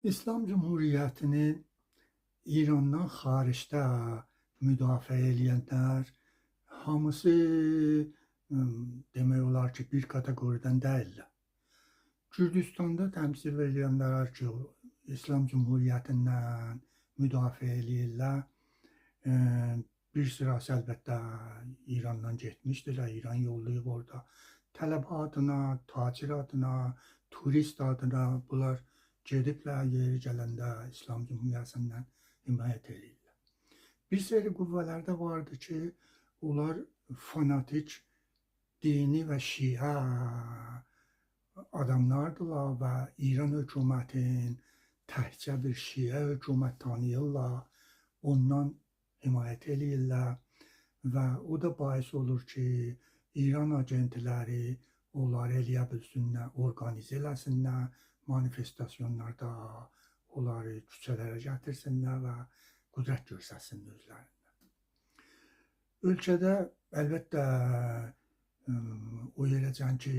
İslam Cumhuriyeti'ni İrandan xaricdə müdafiə eləyənlər hamısı demək olar ki, bir kateqoriyadan deyillər. Gürcüstanda təmsil edənlər ki, İslam Cumhuriyyətindən müdafiə eləyirlər. Bir sırası əlbəttə İrandan getmişdirlər, İran yollayıb orada tələbə adına, tacir adına, turist adına bunlar gediblər, yeri gələndə İslam Cumhuriyyətindən himayət edirlər. Bir seri qüvvələr də vardı ki, onlar fanatik dini və şiə adamlardılar və İran hökumətin təkcə bir şiə hökumət tanıyırlar, ondan himayət eləyirlər və o da bais olur ki, İran agentləri onları eləyə bilsinlər, organizə eləsinlər, manifestasyonlarda onları küçələrə gətirsinlər və qüdrət göstərsinlər özlərindən. Ölkədə əlbəttə o yerəcən ki,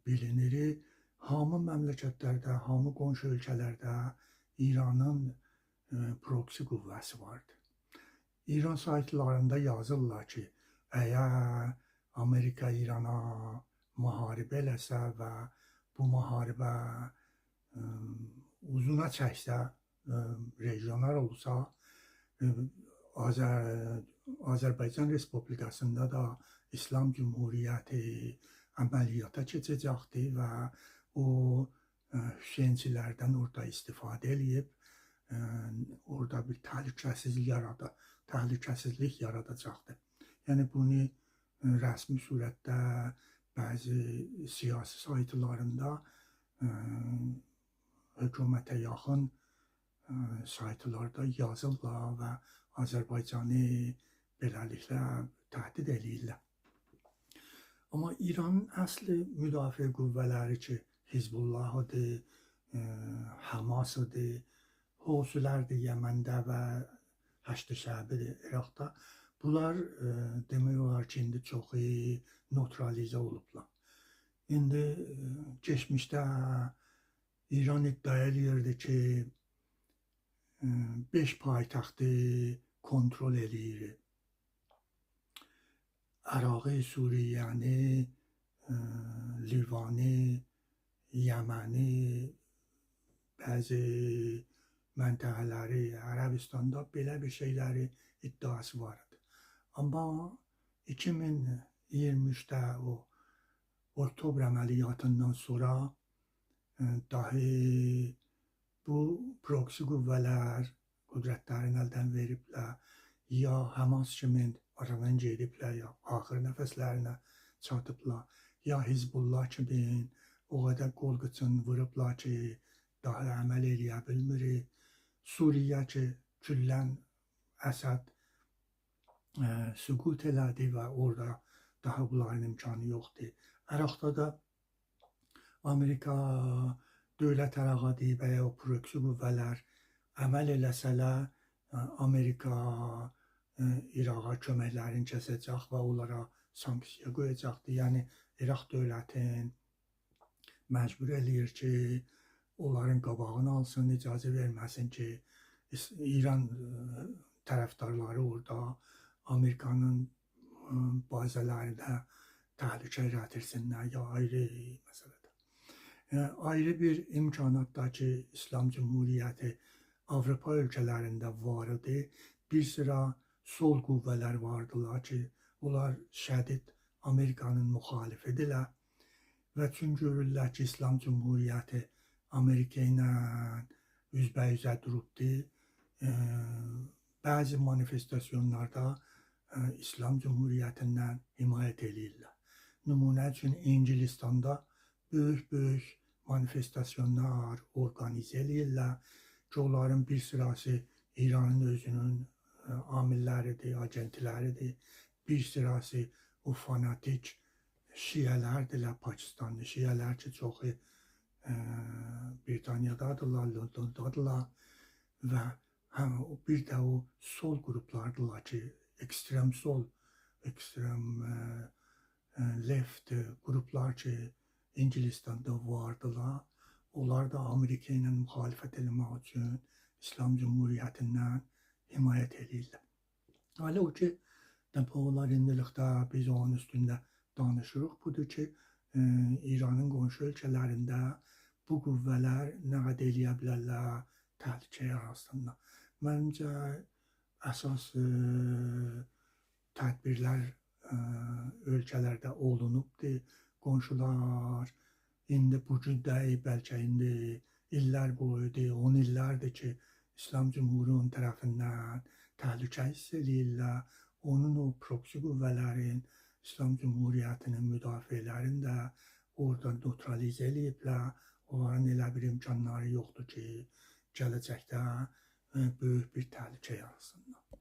bilinir, hamı məmləkətlərdə, hamı qonşu ölkələrdə İranın proksi qüvvəsi vardır. İran saytlarında yazırlar ki, əgər Amerika İrana müharibə eləsə və bu müharibə uzuna çəksə, regional olsa, Azərbaycan Respublikasında da İslam Cumhuriyyəti əməliyyata keçəcəkdir və o Hüseynçilərdən orada istifadə eləyib, orada bir təhlükəsizlik yaradacaqdır. Yəni bunu rəsmi surətdə bəzi siyasi saytlarında hökumətə yaxın saytlarda yazırlar və Azərbaycanı beləliklə təhdid eləyirlər. Amma İranın əsli müdafiə qüvvələri ki, Hizbullahıdır, Həmasıdır, Housilərdir Yəməndə və Həşd-i Şəbidir İraqda. Bunlar demək olar ki, indi çoxu neutralizə olublar. İndi keçmişdə İran iddia eləyirdi ki, 5 paytaxtı kontrol eləyir. Əraqı, Suriyəni, Livani, Yəməni, bəzi məntəqələri, Ərəbistanda belə bir şeyləri iddiası var idi. Amma 2023-də o Oktober əməliyyatından sonra dahi bu proksi qüvvələr qüdrətlərini əldən veriblər, ya Həmas kimi aradan gediblər, ya axır nəfəslərinə çatıblar, ya Hizbullah kimi o qədər qol qıçın vurublar ki, daha əməl eləyə bilmir. Suriyə ki, küllən Əsəd süqut elədi və orada daha bunların imkanı yoxdur. Əraqda da Amerika dövlət ərağı deyib, əgər o proksi qüvvələr əməl eləsələr, Amerika İraqa köməklərini kəsəcək və onlara sanksiya qoyacaqdır. Yəni, İraq dövlətin məcbur eləyir ki, onların qabağını alsın, icazə verməsin ki, İran tərəfdarları orada Amerikanın bazələrinə təhlükə yaratırsinlər, ya ayrı məsələdir. Ayrı bir imkanatda ki, İslam Cumhuriyyəti Avropa ölkələrində var idi. Bir sıra sol qüvvələr vardılar ki, onlar şədid Amerikanın müxalifidirlər və üçün görürlər ki, İslam Cumhuriyyəti Amerika ilə üzbəyüzə durubdur. Bəzi manifestasyonlarda İslam Cumhuriyyətindən himayət eləyirlər. Nümunə üçün İngilistanda böyük manifestasyonlar organizə eləyirlər ki, onların bir sırası İranın özünün amilləridir, agentləridir. Bir sırası o fanatik şiələrdirlər, Pakistanlı şiələr ki, çoxu Britaniyadadırlar, Londondadırlar və bir də o sol qruplardırlar ki, ekstrem sol, ekstrem left qruplar ki, İngilistanda vardılar. onlar da Amerika ilə müxalifət eləmək üçün İslam Cümhuriyyətindən himayət edirlər. Hələ o ki, depolar indilikdə biz onun üstündə danışırıq. Budur ki, İranın qonşu ölkələrində bu qüvvələr nə qədər eləyə bilərlər təhlükə arasında. Məncə, əsas tədbirlər ölkələrdə olunubdur. Qonşular indi bu cürdəyib, bəlkə indi illər boyudur, 10 illərdir ki, İslam Cümhuriyinin tərəfindən təhlükə hiss edirlər. Onun o proksi qüvvələrin, İslam Cümhuriyyətinin müdafiələrini də orada neutralizə eləyiblər. Onların elə bir imkanları yoxdur ki, gələcəkdə böyük bir təhlükə yaratsınlar.